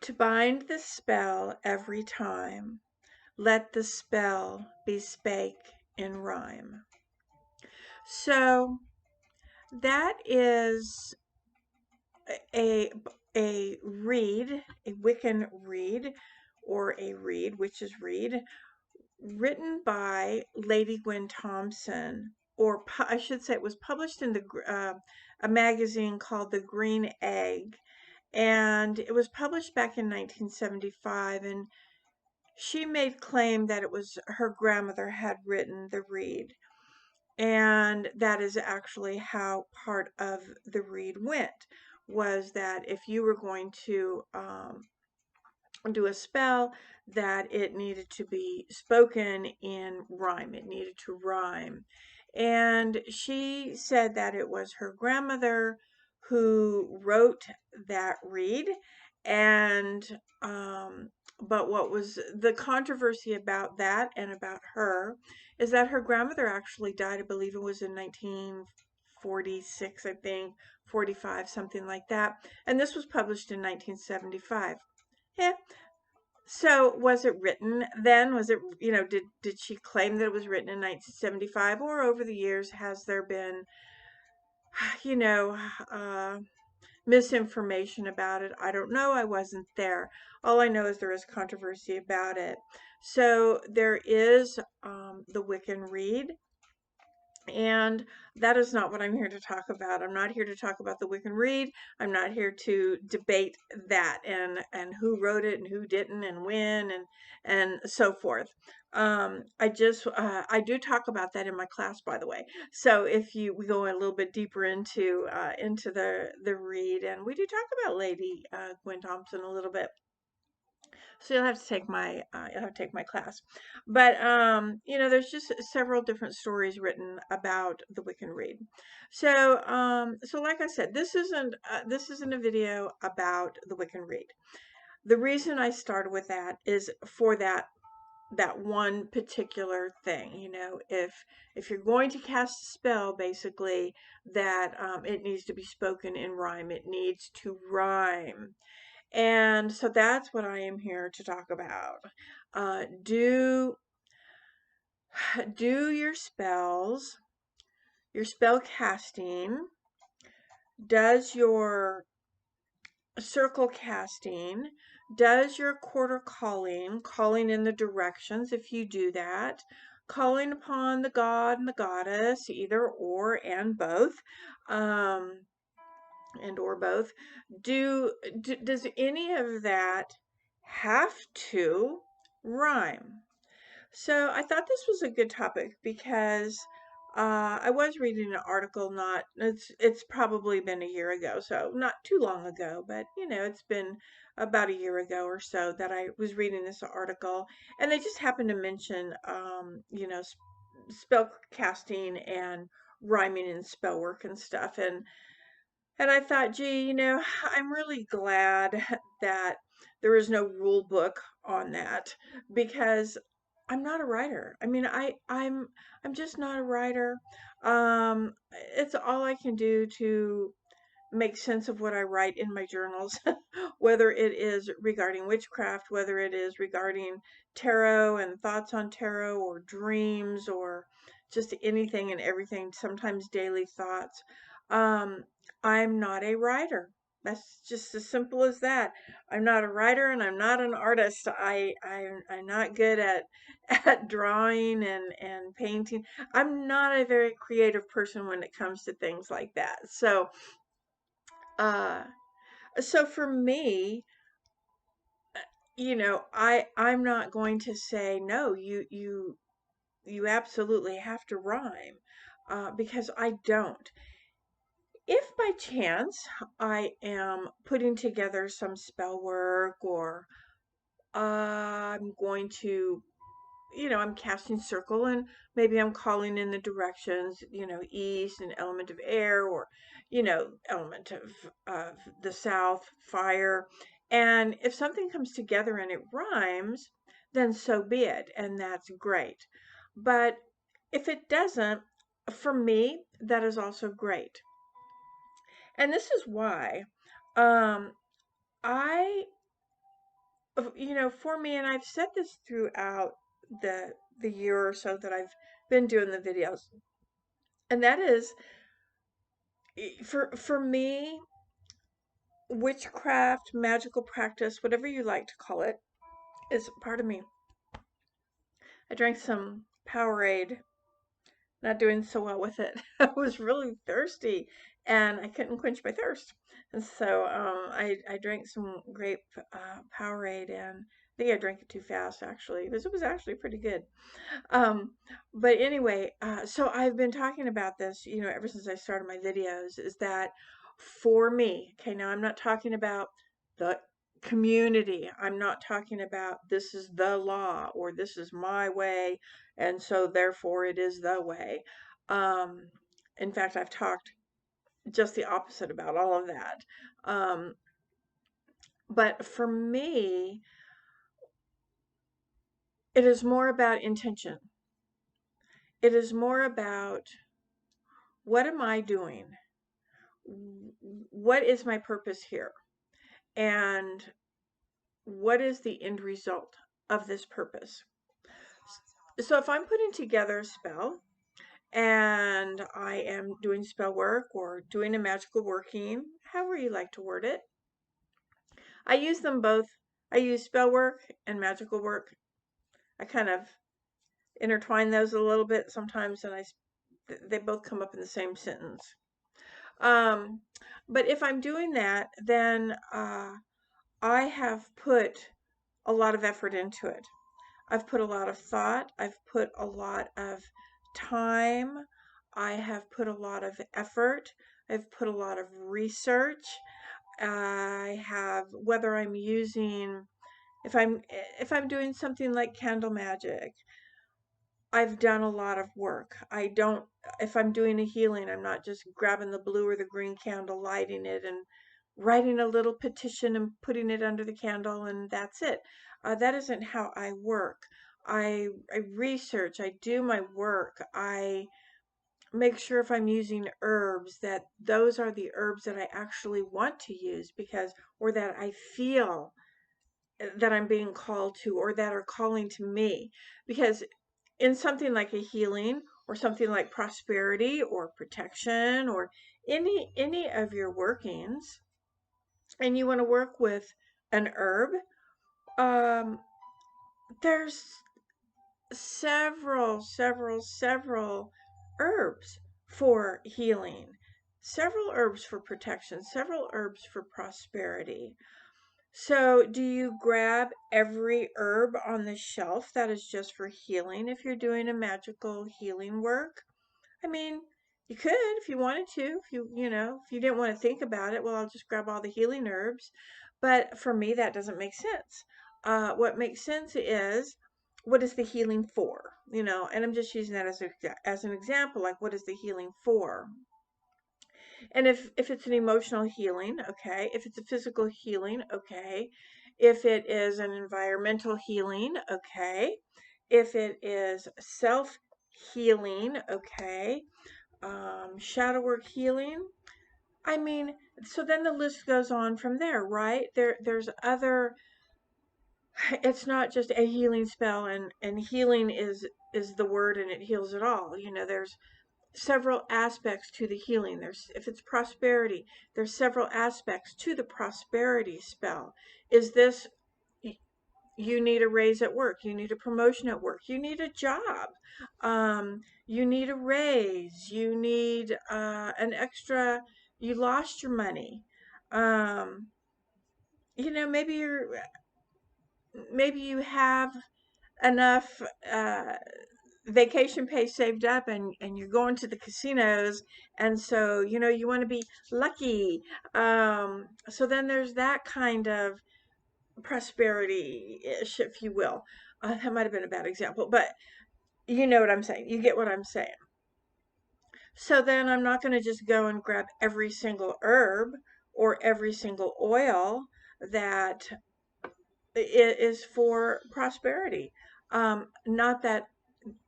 To bind the spell every time, let the spell be spake in rhyme. So that is a reed, a Wiccan reed, or a reed, witch's reed, written by Lady Gwen Thompson, or I should say it was published in a magazine called The Green Egg, and it was published back in 1975, and she made claim that it was her grandmother had written the reed, and that is actually how part of the reed went, was that if you were going to do a spell, that it needed to be spoken in rhyme. It needed to rhyme. And she said that it was her grandmother who wrote that reed. And, but what was the controversy about that and about her is that her grandmother actually died, I believe it was in 1946, I think, 45, something like that. And this was published in 1975. Yeah. So was it written then? Was it, did she claim that it was written in 1975, or over the years has there been, you know, uh, misinformation about it? I don't know. I wasn't there. All I know is there is controversy about it. So there is the Wiccan Reed, and that is not what I'm here to talk about. I'm not here to talk about the Wiccan Reed. I'm not here to debate that and who wrote it and who didn't and when and so forth. I do talk about that in my class, by the way. So if we go a little bit deeper into the read, and we do talk about Lady Gwen Thompson a little bit. So you'll have to take my class. But there's just several different stories written about the Wiccan Reed. So so like I said, this isn't a video about the Wiccan Reed. The reason I started with that is for that one particular thing. If you're going to cast a spell, basically, that it needs to be spoken in rhyme. It needs to rhyme. And so that's what I am here to talk about. Do your spells, your spell casting, does your circle casting, does your quarter calling in the directions, if you do that, calling upon the god and the goddess, either or and both, and or both, does any of that have to rhyme? So I thought this was a good topic because I was reading an article. It's probably been a year ago, so not too long ago, but it's been about a year ago or so that I was reading this article, and they just happened to mention spell casting and rhyming and spell work and stuff, and I thought, gee, I'm really glad that there is no rule book on that, because I'm not a writer. I mean, I'm just not a writer. It's all I can do to make sense of what I write in my journals, whether it is regarding witchcraft, whether it is regarding tarot and thoughts on tarot, or dreams, or just anything and everything, sometimes daily thoughts. Um, I'm not a writer. That's just as simple as that. I'm not a writer and I'm not an artist. I'm not good at at drawing and painting. I'm not a very creative person when it comes to things like that. Uh, so for me, I'm not going to say no. You absolutely have to rhyme, because I don't. If by chance I am putting together some spell work, or I'm going to, I'm casting circle, and maybe I'm calling in the directions, east, and element of air, or, element of the south, fire. And if something comes together and it rhymes, then so be it. And that's great. But if it doesn't, for me, that is also great. And this is why, um, I for me, and I've said this throughout the year or so that I've been doing the videos, and that is for me, witchcraft, magical practice, whatever you like to call it, is part of me. I drank some Powerade, not doing so well with it. I was really thirsty and I couldn't quench my thirst. And so I drank some grape Powerade, and I think I drank it too fast actually, because it was actually pretty good. Um, but anyway, so I've been talking about this, ever since I started my videos, is that for me, okay, now I'm not talking about the community. I'm not talking about this is the law or this is my way, and so therefore it is the way. Um, in fact, I've talked just the opposite about all of that. Um, but for me, it is more about intention. It is more about what am I doing? What is my purpose here? And what is the end result of this purpose? So if I'm putting together a spell and I am doing spell work or doing a magical working, however you like to word it, I use them both. I use spell work and magical work. I kind of intertwine those a little bit sometimes, and they both come up in the same sentence. Um, but if I'm doing that, then I have put a lot of effort into it. I've put a lot of thought. I've put a lot of time. I have put a lot of effort. I've put a lot of research. I have, whether I'm using, if I'm doing something like candle magic, I've done a lot of work. I don't, if I'm doing a healing, I'm not just grabbing the blue or the green candle, lighting it, and writing a little petition and putting it under the candle, and that's it. That isn't how I work. I research, I do my work, I make sure if I'm using herbs that those are the herbs that I actually want to use, because, or that I feel that I'm being called to, or that are calling to me. Because in something like a healing or something like prosperity or protection or any of your workings, and you want to work with an herb, um, there's several herbs for healing, several herbs for protection, several herbs for prosperity. So, do you grab every herb on the shelf that is just for healing if you're doing a magical healing work? I mean, you could if you wanted to, if you didn't want to think about it, well, I'll just grab all the healing herbs. But for me, that doesn't make sense. What makes sense is, what is the healing for? And I'm just using that as an example, like, what is the healing for? And if it's an emotional healing, okay. If it's a physical healing, okay. If it is an environmental healing, okay. If it is self healing, okay. Shadow work healing. I mean, so then the list goes on from there, right? There's other. It's not just a healing spell, and healing is the word, and it heals it all. There's several aspects to the healing. If it's prosperity, there's several aspects to the prosperity spell. Is this, you need a raise at work, you need a promotion at work, you need a job, you need a raise, you need an extra, you lost your money, um, maybe you have enough vacation pay saved up, and you're going to the casinos, and so you want to be lucky. So then there's that kind of prosperity ish, if you will. That might have been a bad example, but you know what I'm saying. You get what I'm saying. So then I'm not going to just go and grab every single herb or every single oil that is for prosperity. Not that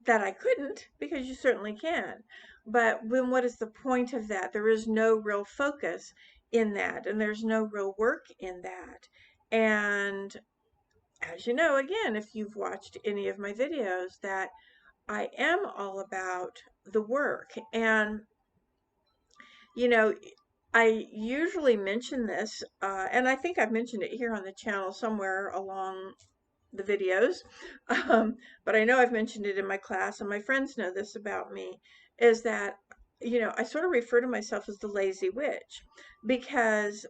I couldn't, because you certainly can. But what is the point of that? There is no real focus in that, and there's no real work in that. And as you know, again, if you've watched any of my videos, that I am all about the work. And, you know, I usually mention this, and I think I've mentioned it here on the channel somewhere along the videos, um, but I know I've mentioned it in my class, and my friends know this about me, is that, I sort of refer to myself as the lazy witch because,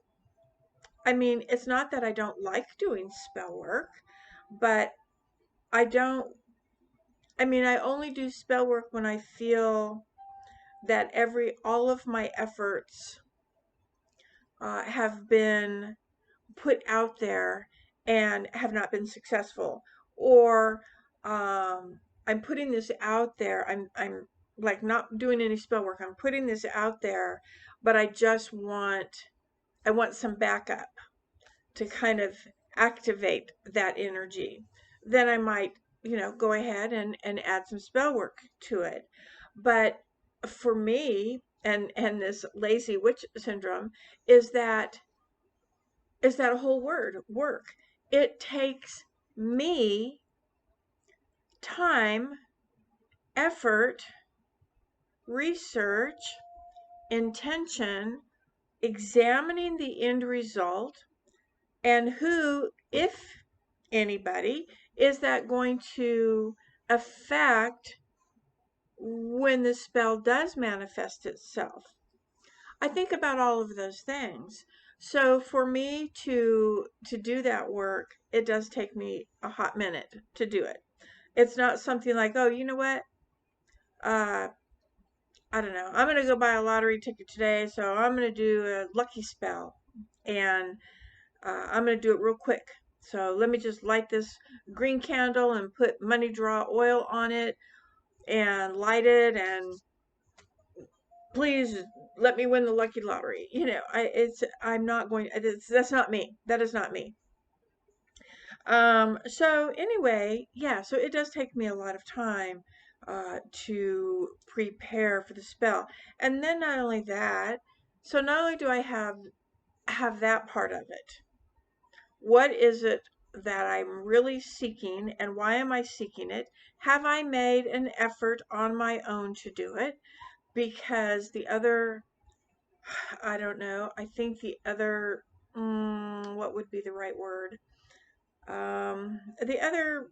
I mean, it's not that I don't like doing spell work, but I don't, I only do spell work when I feel that all of my efforts have been put out there and have not been successful, or I'm putting this out there. I'm like not doing any spell work. I'm putting this out there, but I want some backup to kind of activate that energy. Then I might, go ahead and add some spell work to it. But for me, and this lazy witch syndrome is that whole word work. It takes me time, effort, research, intention, examining the end result, and who, if anybody, is that going to affect when the spell does manifest itself. I think about all of those things. So for me to do that work, it does take me a hot minute to do it. It's not something like, oh, you know what? Uh, I don't know. I'm gonna go buy a lottery ticket today, so I'm gonna do a lucky spell, and I'm gonna do it real quick. So let me just light this green candle and put money draw oil on it and light it, and please let me win the lucky lottery. I'm not going. That's not me. That is not me. So anyway, yeah, so it does take me a lot of time to prepare for the spell. And then not only that, so not only do I have that part of it, what is it that I'm really seeking and why am I seeking it? Have I made an effort on my own to do it? Because the other, I don't know, I think the other, what would be the right word? The other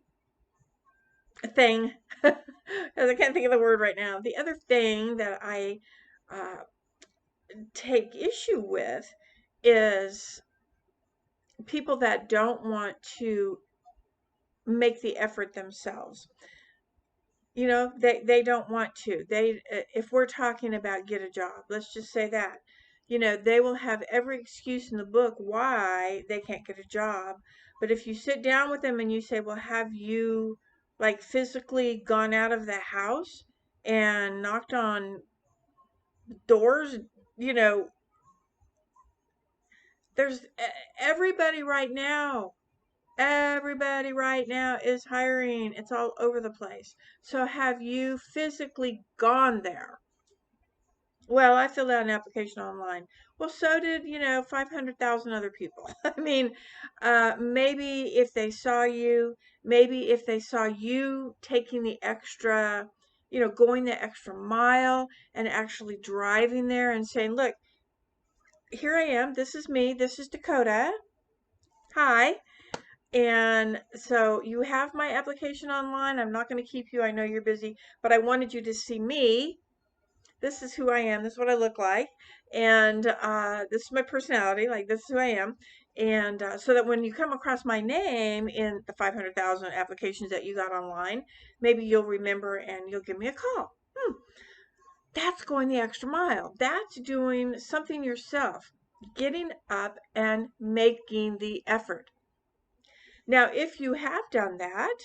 thing, because I can't think of the word right now. The other thing that I uh, take issue with is people that don't want to make the effort themselves. They don't want to. If we're talking about get a job, let's just say that. They will have every excuse in the book why they can't get a job. But if you sit down with them and you say, well, have you like physically gone out of the house and knocked on doors? You know, there's everybody right now. Everybody right now is hiring. It's all over the place. So have you physically gone there? Well, I filled out an application online. Well, so did, 500,000 other people. I mean, maybe if they saw you, maybe if they saw you taking the extra, going the extra mile and actually driving there and saying, look, here I am. This is me. This is Dakota. Hi. And so you have my application online. I'm not going to keep you. I know you're busy, but I wanted you to see me. This is who I am. This is what I look like. And this is my personality. Like, this is who I am. And so that when you come across my name in the 500,000 applications that you got online, maybe you'll remember and you'll give me a call. That's going the extra mile. That's doing something yourself, getting up and making the effort. Now, if you have done that,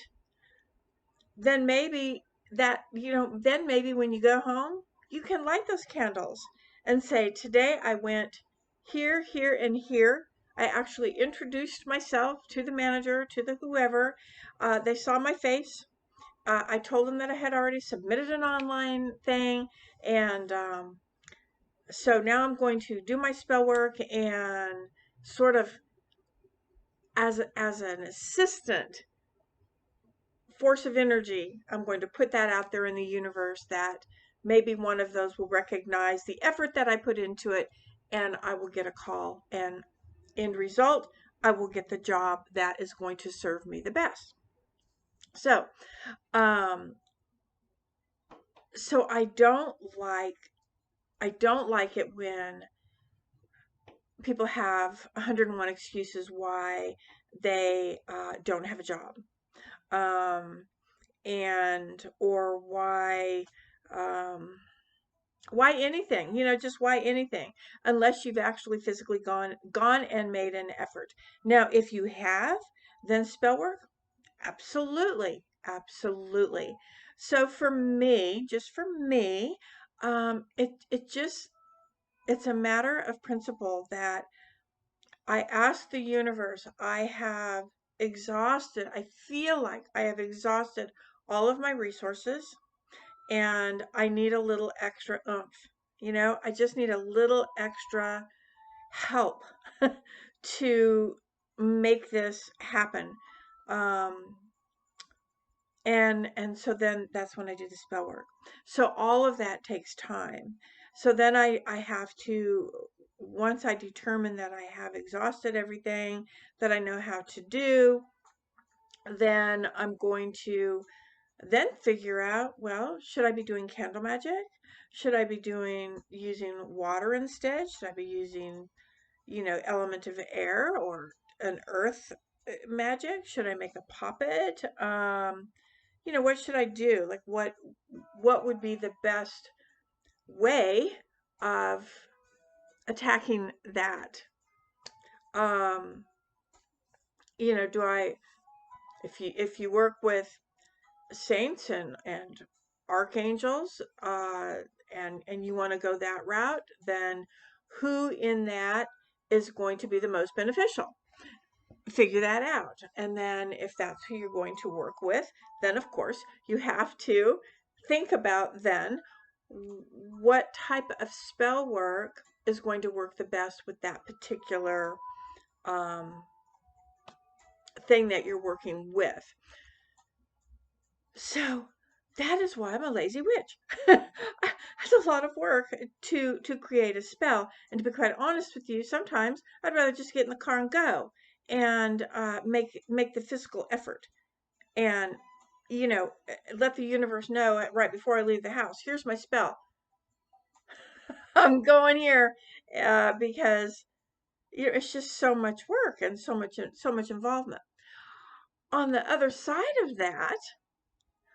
then maybe then maybe when you go home, you can light those candles and say, today I went here, here, and here. I actually introduced myself to the manager, to the whoever. They saw my face. I told them that I had already submitted an online thing. And so now I'm going to do my spell work and sort of as an assistant force of energy, I'm going to put that out there in the universe that maybe one of those will recognize the effort that I put into it, and I will get a call. And end result, I will get the job that is going to serve me the best. So, um, so I don't like it when people have 101 excuses why they don't have a job. Um, and or um, why anything, just why anything, unless you've actually physically gone and made an effort. Now, if you have, then spell work, absolutely, absolutely. So for me, just for me, it's a matter of principle that I ask the universe. I feel like I have exhausted all of my resources, and I need a little extra oomph. I just need a little extra help to make this happen. Um, and so then that's when I do the spell work. So all of that takes time. So then I have to, once I determine that I have exhausted everything that I know how to do, then I'm going to then figure out, well, should I be doing candle magic? Should I be using water instead? Should I be using, element of air or an earth magic? Should I make a puppet? What should I do? Like what would be the best way of attacking that? Um, do I, if you work with saints and archangels, and you want to go that route, then who in that is going to be the most beneficial? Figure that out. And then if that's who you're going to work with, then of course you have to think about then what type of spell work is going to work the best with that particular um, thing that you're working with. So that is why I'm a lazy witch. It's a lot of work to create a spell, and to be quite honest with you, sometimes I'd rather just get in the car and go and make the physical effort, and let the universe know right before I leave the house. Here's my spell. I'm going here because it's just so much work and so much involvement. On the other side of that,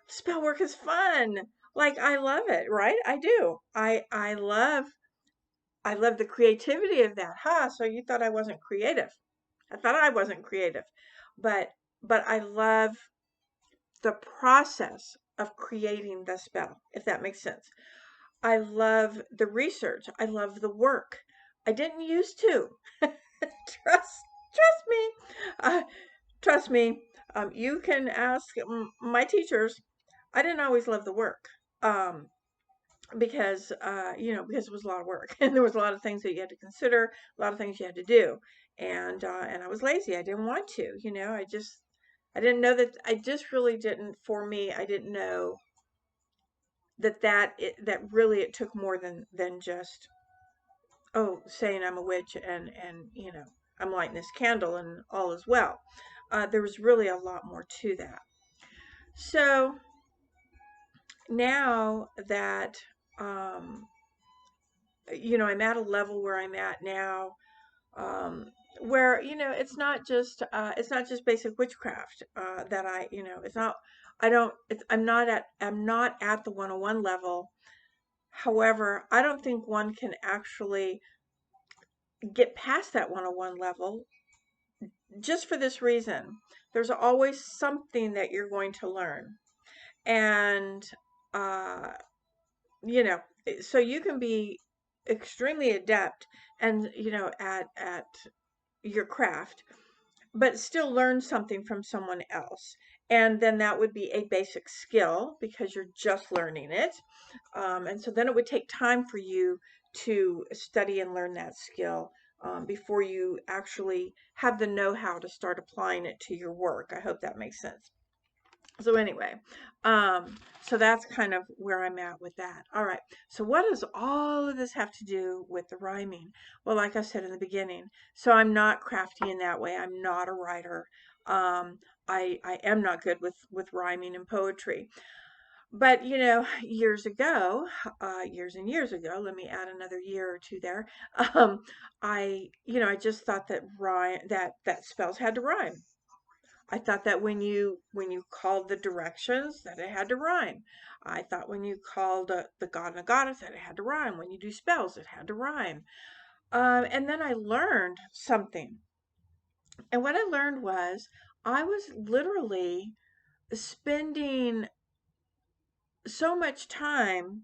spell work is fun. Like I love it, right? I do. I love the creativity of that. So you thought I wasn't creative. I thought I wasn't creative. But I love the process of creating the spell, if that makes sense. I love the research. I love the work. I didn't used to. Trust me. Uh, Trust me. You can ask my teachers. I didn't always love the work. Because because it was a lot of work and there was a lot of things that you had to consider, a lot of things you had to do, and I was lazy. I didn't want to. I didn't know that. I just really didn't. For me, I didn't know that really it took more than just, oh, saying I'm a witch and I'm lighting this candle and all is well. There was really a lot more to that. So now that um, I'm at a level where I'm at now, um, where it's not just basic witchcraft that it's not. I don't. I'm not at the 101 level. However, I don't think one can actually get past that 101 level just for this reason. There's always something that you're going to learn, and uh, you know, so you can be extremely adept and at your craft, but still learn something from someone else. And then that would be a basic skill because you're just learning it. And so then it would take time for you to study and learn that skill before you actually have the know-how to start applying it to your work. I hope that makes sense. So anyway, so that's kind of where I'm at with that. All right. So what does all of this have to do with the rhyming? Well, like I said in the beginning, so I'm not crafty in that way. I'm not a writer. Um, I am not good with rhyming and poetry. But years and years ago, let me add another year or two there. Um, I just thought that that spells had to rhyme. I thought that when you called the directions that it had to rhyme. I thought when you called the god and the goddess that it had to rhyme. When you do spells, it had to rhyme. And then I learned something. And what I learned was I was literally spending so much time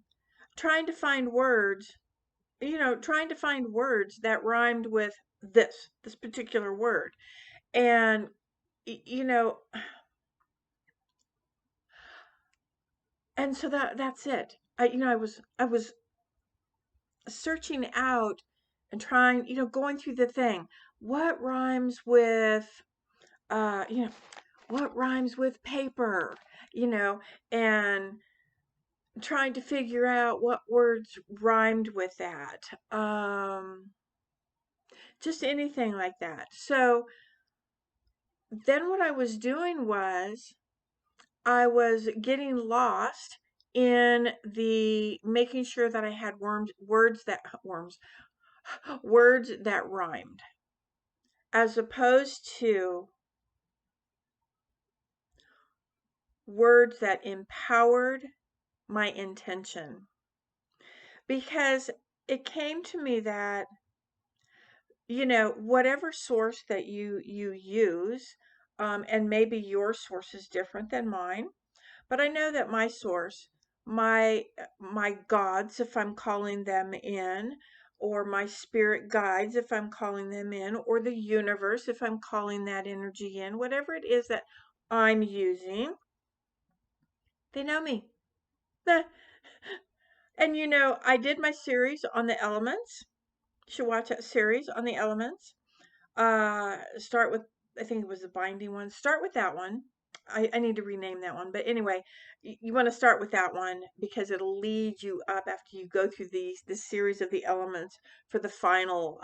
trying to find words, trying to find words that rhymed with this particular word. And you know, and so that's it. I was searching out and trying, going through the thing. What rhymes with uh, you know, what rhymes with paper, you know, and trying to figure out what words rhymed with that. Just anything like that. So then what I was doing was I was getting lost in the making sure that I had words that rhymed, as opposed to words that empowered my intention. Because it came to me that, whatever source that you use, and maybe your source is different than mine, but I know that my source, my gods, if I'm calling them in, or my spirit guides, if I'm calling them in, or the universe, if I'm calling that energy in, whatever it is that I'm using, they know me. And I did my series on the elements. You should watch that series on the elements. Start with, I think it was the binding one. Start with that one. I need to rename that one. But anyway, you want to start with that one because it'll lead you up after you go through this series of the elements for the final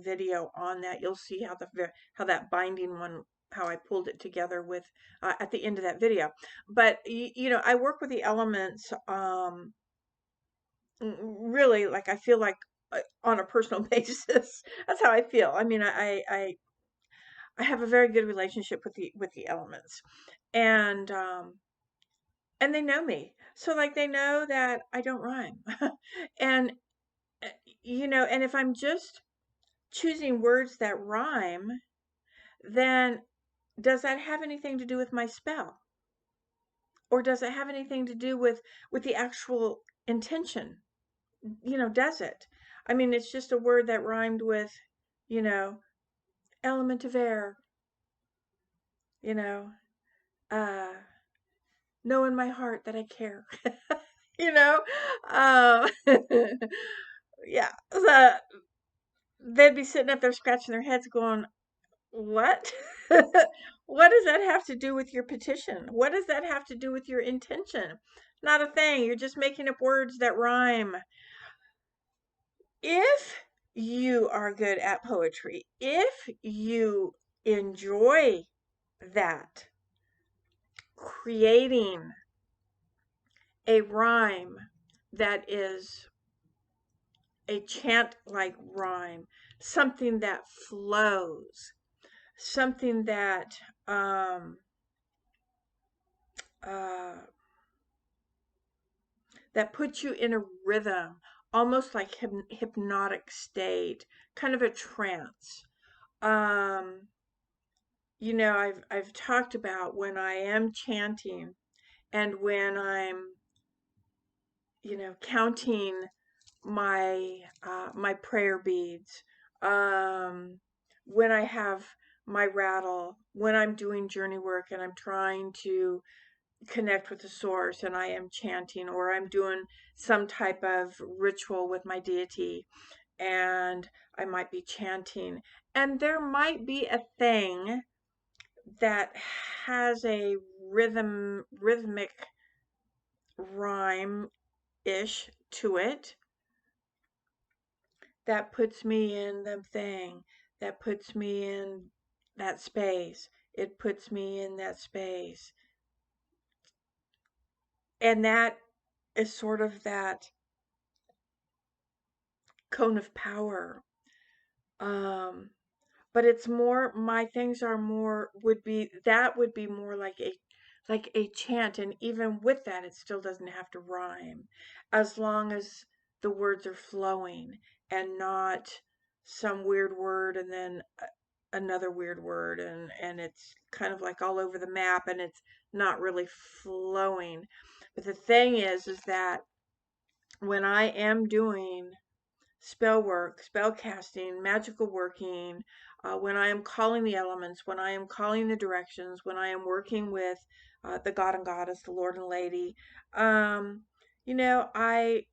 video on that. You'll see how that binding one, how I pulled it together with at the end of that video. But I work with the elements really, like, I feel like on a personal basis. That's how I feel. I mean, I have a very good relationship with the elements, and and they know me. So like they know that I don't rhyme, and uh, and if I'm just choosing words that rhyme, then does that have anything to do with my spell, or does it have anything to do with the actual intention? Does it? I mean, it's just a word that rhymed with, you know, element of air, you know, uh, know in my heart that I care, you know, um, yeah. So they'd be sitting up there scratching their heads going, what? What does that have to do with your petition? What does that have to do with your intention? Not a thing. You're just making up words that rhyme. If you are good at poetry, if you enjoy that, creating a rhyme that is a chant like rhyme, something that flows, something uh, that puts you in a rhythm, almost like hypnotic state, kind of a trance. Um, I've talked about when I am chanting and when I'm, counting my prayer beads, um, when I have my rattle, when I'm doing journey work and I'm trying to connect with the source and I am chanting, or I'm doing some type of ritual with my deity, and I might be chanting, and there might be a thing that has a rhythmic rhyme-ish to it that puts me in the thing, that puts me in that space. It puts me in that space. And that is sort of that cone of power. Um, but it's more, my things are more, would be more like a chant. And even with that, it still doesn't have to rhyme, as long as the words are flowing and not some weird word and then another weird word, and it's kind of like all over the map and it's not really flowing. But the thing is that when I am doing spell work, spell casting, magical working, when I am calling the elements, when I am calling the directions, when I am working with the god and goddess, the lord and lady, um, you know, I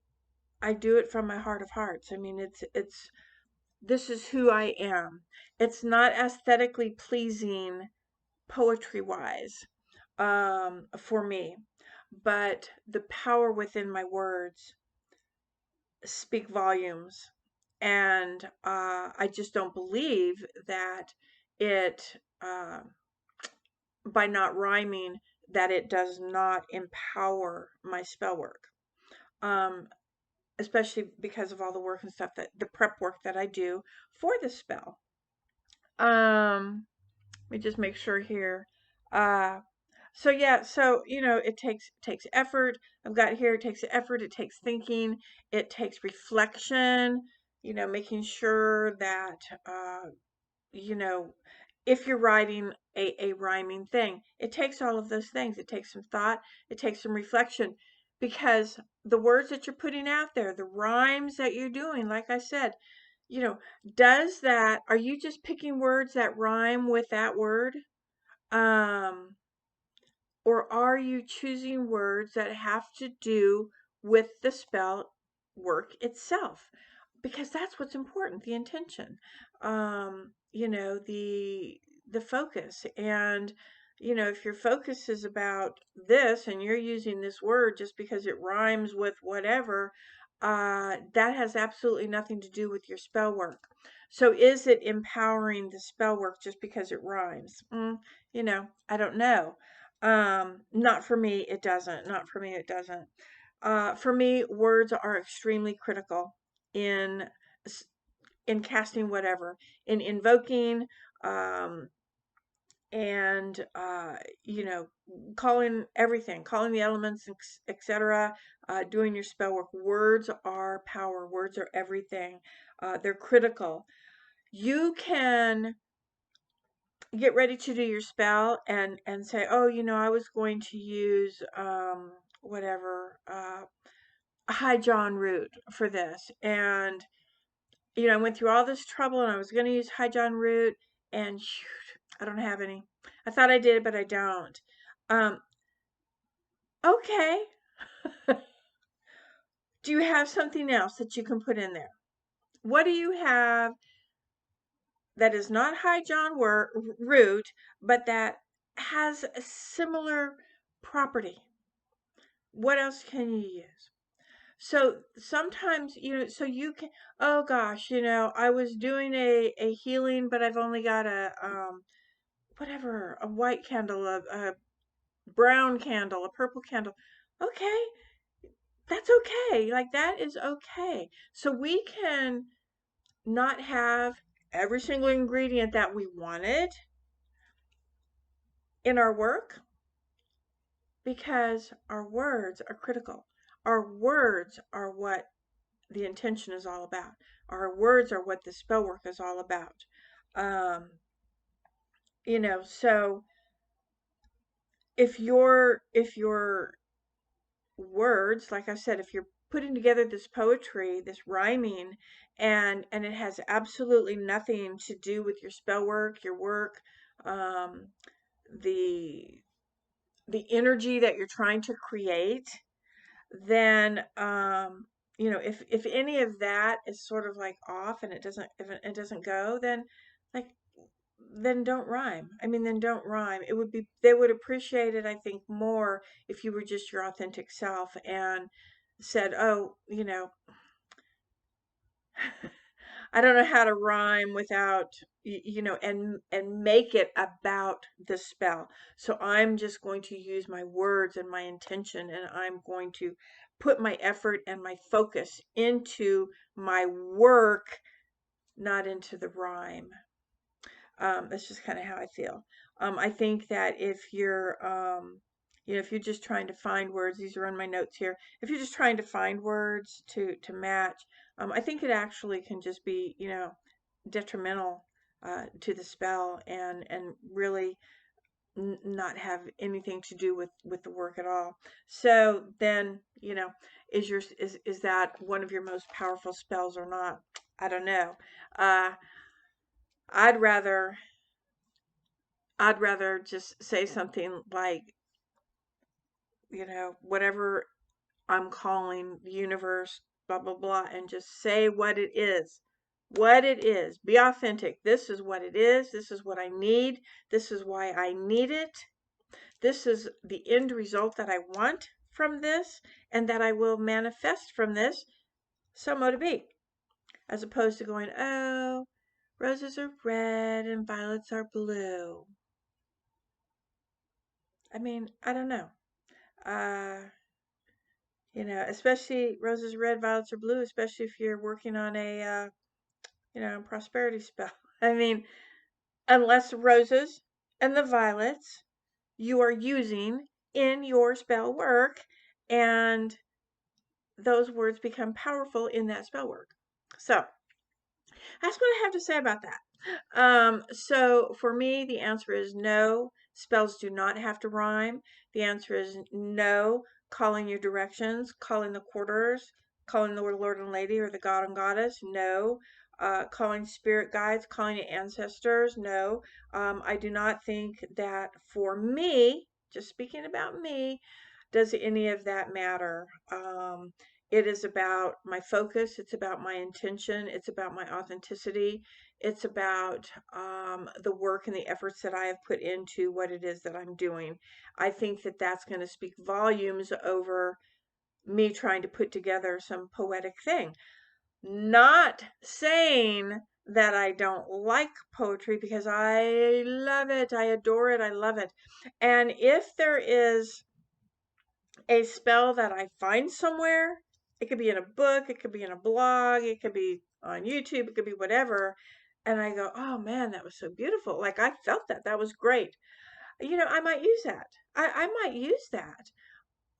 do it from my heart of hearts. I mean, it's this is who I am. It's not aesthetically pleasing poetry wise, for me, but the power within my words speak volumes. And I just don't believe that it, by not rhyming, that it does not empower my spell work. Um, Especially because of all the work and stuff, that the prep work that I do for the spell. Let me just make sure here. Uh, so yeah, so you know, it takes effort. I've got here, it takes effort, it takes thinking, it takes reflection, you know, making sure that you know, if you're writing a rhyming thing, it takes all of those things. It takes some thought, it takes some reflection, because the words that you're putting out there, the rhymes that you're doing, like I said, you know, are you just picking words that rhyme with that word? Um, or are you choosing words that have to do with the spell work itself? Because that's what's important, the intention. You know, the focus. And you know, if your focus is about this and you're using this word just because it rhymes with whatever, that has absolutely nothing to do with your spell work. So is it empowering the spell work just because it rhymes? You know, I don't know. Not for me, it doesn't. Not for me, it doesn't. For me, words are extremely critical in in casting whatever, in invoking, um, and you know, calling everything, calling the elements, etc. Doing your spell work. Words are power. Words are everything. They're critical. You can get ready to do your spell and say, oh, you know, I was going to use whatever, a high John root for this, and you know, I went through all this trouble and I was going to use high John root, and shoot, I don't have any. I thought I did, but I don't. um okay. Do you have something else that you can put in there? What do you have that is not high John root, but that has a similar property? What else can you use? So sometimes, you know, so you can, oh gosh, you know, I was doing a healing, but I've only got a, whatever, a white candle, a brown candle, a purple candle. Okay, that's okay. Like, that is okay. So we can not have every single ingredient that we wanted in our work, because our words are critical. Our words are what the intention is all about. Our words are what the spell work is all about. Um, you know, so if your words, like I said, if you're putting together this poetry, this rhyming, and it has absolutely nothing to do with your spell work, your work, um, the the energy that you're trying to create, then if any of that is sort of like off and it doesn't go, then like then don't rhyme. I mean, then don't rhyme. They would appreciate it, I think, more if you were just your authentic self and said, "Oh, I don't know how to rhyme without, and make it about the spell. So I'm just going to use my words and my intention, and I'm going to put my effort and my focus into my work, not into the rhyme." That's just kind of how I feel. I think that if you're just trying to find words, these are on my notes here. If you're just trying to find words to match, I think it actually can just be, detrimental to the spell and really not have anything to do with the work at all. So then, is that one of your most powerful spells or not? I don't know. Uh, I'd rather I'd rather just say something like, whatever I'm calling the universe, blah, blah, blah, and just say what it is. What it is. Be authentic. This is what it is. This is what I need. This is why I need it. This is the end result that I want from this and that I will manifest from this. So mote it be. As opposed to going, oh, roses are red and violets are blue. I mean, I don't know. Uh, especially roses are red, violets are blue, especially if you're working on a, prosperity spell. I mean, unless roses and the violets you are using in your spell work, and those words become powerful in that spell work. So that's what I have to say about that. So for me, the answer is no. Spells do not have to rhyme. The answer is no. Calling your directions, calling the quarters, calling the Lord and Lady or the God and Goddess, no. Calling spirit guides, calling your ancestors, no. I do not think that for me, just speaking about me, does any of that matter. It is about my focus. It's about my intention. It's about my authenticity. It's about the work and the efforts that I have put into what it is that I'm doing. I think that that's going to speak volumes over me trying to put together some poetic thing. Not saying that I don't like poetry, because I love it. I adore it. I love it. And if there is a spell that I find somewhere, it could be in a book, it could be in a blog, it could be on YouTube, it could be whatever, and I go, oh man, that was so beautiful. Like I felt that. That was great. I might use that. I might use that.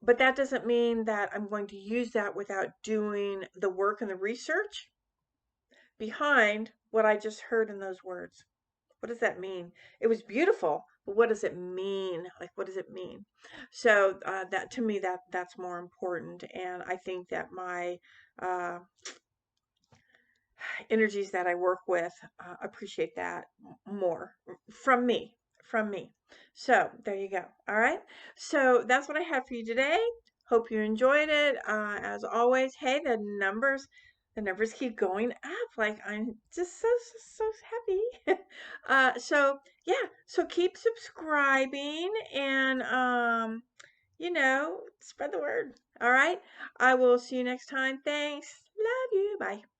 But that doesn't mean that I'm going to use that without doing the work and the research behind what I just heard in those words. What does that mean? It was beautiful, but what does it mean? Like, what does it mean? So that to me, that's more important, and I think that my uh, energies that I work with appreciate that more from me, from me. So there you go. All right. So that's what I have for you today. Hope you enjoyed it. As always, hey, the numbers keep going up. Like I'm just so happy. So yeah. So keep subscribing and spread the word. All right. I will see you next time. Thanks. Love you. Bye.